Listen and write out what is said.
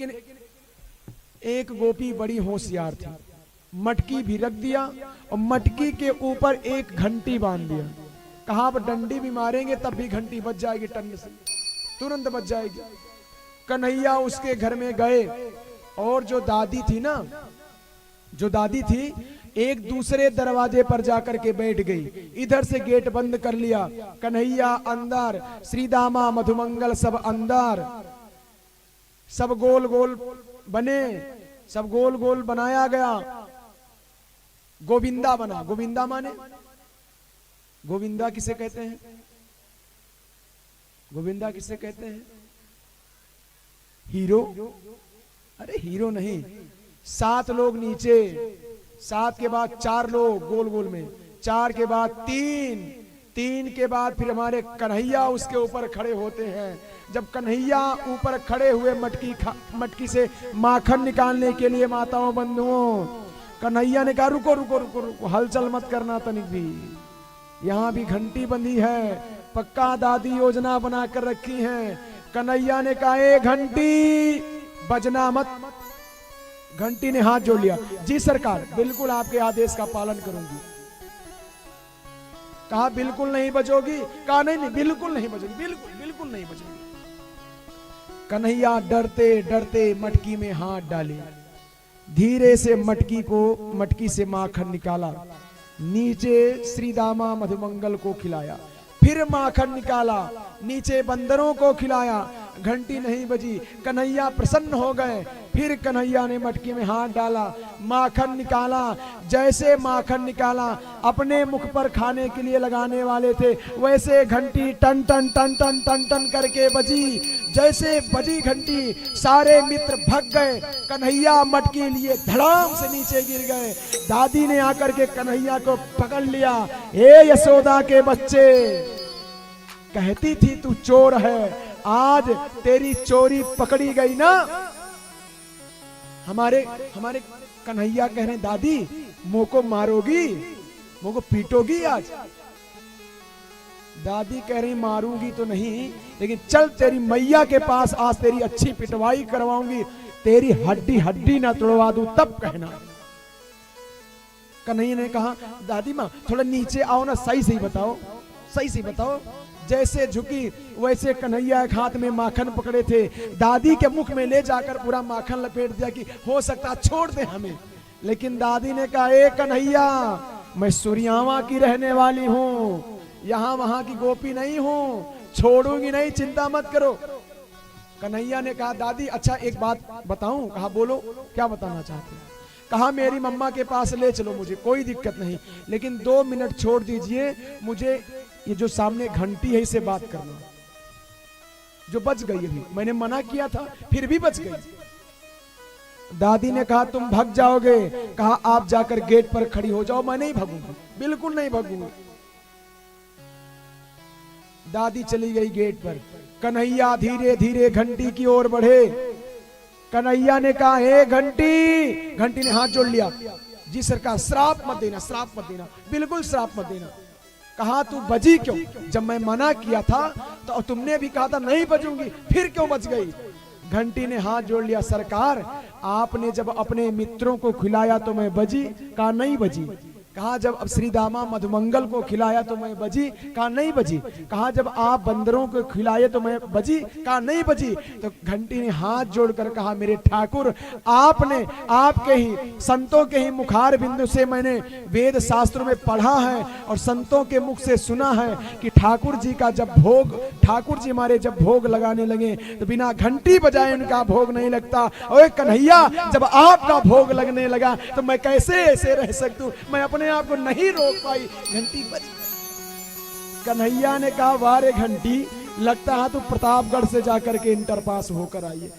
लेकिन एक गोपी बड़ी होशियार थी, मटकी भी रख दिया और मटकी के ऊपर एक घंटी बांध दिया। कहा अब डंडी भी मारेंगे तब भी घंटी बज जाएगी, टन से तुरंत बज जाएगी। कन्हैया उसके घर में गए और जो दादी थी ना, जो दादी थी, एक दूसरे दरवाजे पर जाकर के बैठ गई। इधर से गेट बंद कर लिया, कन्हैया अंदर, श्रीदामा मधुमंगल सब अंदर। सब गोल गोल बने, सब गोल गोल बनाया गया। गोविंदा बना। गोविंदा माने, गोविंदा किसे कहते हैं? गोविंदा किसे कहते हैं? हीरो? अरे हीरो नहीं, 7 लोग नीचे, 7 के बाद 4 लोग गोल गोल में, 4 के बाद 3, 3 के बाद फिर हमारे कन्हैया उसके ऊपर खड़े होते हैं। जब कन्हैया ऊपर खड़े हुए मटकी से माखन निकालने के लिए, माताओं बंधुओं, कन्हैया ने कहा रुको रुको रुको रुको, हलचल मत करना तनिक भी, यहाँ भी घंटी बंधी है, पक्का दादी योजना बना कर रखी है। कन्हैया ने कहा ए घंटी बजना मत। घंटी ने हाथ जोड़ लिया, जी सरकार बिल्कुल आपके आदेश का पालन करूंगी। कहा बिल्कुल नहीं बजोगी? कहा नहीं नहीं बिल्कुल नहीं बजोगी, बिल्कुल बिल्कुल नहीं बजोगी। कन्हैया डरते डरते मटकी में हाथ डाले, धीरे से मटकी से माखन निकाला, नीचे श्रीदामा मधुमंगल को खिलाया, फिर माखन निकाला, नीचे बंदरों को खिलाया। घंटी नहीं बजी। कन्हैया प्रसन्न हो गए। फिर कन्हैया ने मटकी में हाथ डाला, माखन निकाला। जैसे माखन निकाला, अपने मुख पर खाने के लिए लगाने वाले थे, वैसे घंटी टन टन टन टन टन टन करके बजी। जैसे बजी घंटी, सारे मित्र भग गए। कन्हैया मटकी लिए धड़ाम से नीचे गिर गए। दादी ने आकर के कन्हैया को पकड़ लिया। ए यशोदा के बच्चे, कहती थी तू चोर है, आज तेरी चोरी पकड़ी गई ना। हमारे कन्हैया कह रहे दादी मुंह को मारोगी, मुंह को पीटोगी आज? दादी कह रही मारूंगी तो नहीं, लेकिन चल तेरी मैया के पास, आज तेरी अच्छी पिटवाई करवाऊंगी, तेरी हड्डी हड्डी ना तोड़वा दूं तब कहना। कन्हैया ने कहा दादी माँ थोड़ा नीचे आओ ना, सही सही बताओ, सही सही बताओ। जैसे झुकी वैसे कन्हैया एक हाथ में माखन पकड़े थे, दादी के मुख में ले जाकर पूरा माखन लपेट दिया कि हो सकता छोड़ दे हमें। लेकिन दादी ने कहा ए कन्हैया, मैं सूर्यावा की रहने वाली हूँ, यहाँ वहां की गोपी नहीं हूँ, छोड़ूंगी नहीं, चिंता मत करो। कन्हैया ने कहा दादी अच्छा एक बात बताऊं? कहा बोलो, क्या बताना चाहते हैं? कहा मेरी मम्मा के पास ले चलो मुझे, कोई दिक्कत नहीं, लेकिन 2 मिनट छोड़ दीजिए, मुझे ये जो सामने घंटी है इसे बात करना, जो बच गई अभी, मैंने मना किया था फिर भी बच गई। दादी ने कहा तुम भाग जाओगे? कहा आप जाकर गेट पर खड़ी हो जाओ, मैं नहीं भागूंगी, बिल्कुल नहीं भागूंगी। दादी चली गई गेट पर। कन्हैया धीरे धीरे घंटी की ओर बढ़े। कन्हैया ने कहा हे घंटी। घंटी ने हाथ जोड़ लिया, जी सरकार श्राप मत देना, श्राप मत देना, बिल्कुल श्राप मत देना। कहा तू बजी क्यों? जब मैं मना किया था तो तुमने भी कहा था नहीं बजूंगी, फिर क्यों बच गई? घंटी ने हाथ जोड़ लिया, सरकार आपने जब अपने मित्रों को खिलाया तो मैं बजी? कहा नहीं बजी। कहा जब अब श्रीदामा मधुमंगल को खिलाया तो मैं बजी? कहा नहीं बजी। कहा जब आप बंदरों को खिलाए तो मैं बजी? कहा नहीं बजी। तो घंटी ने हाथ जोड़कर कहा मेरे ठाकुर, आपने आपके ही संतों के ही मुखार बिंदु से मैंने वेद शास्त्रों में पढ़ा है और संतों के मुख से सुना है कि ठाकुर जी का जब भोग, ठाकुर जी हमारे जब भोग लगाने लगे तो बिना घंटी बजाए उनका भोग नहीं लगता। और कन्हैया जब आपका भोग लगने लगा तो मैं कैसे ऐसे रह सकता हूं, मैं अपने आपको नहीं रोक पाई, घंटी बज। कन्हैया ने कहा वारे घंटी, लगता है तू प्रतापगढ़ से जाकर के इंटर पास होकर आई है।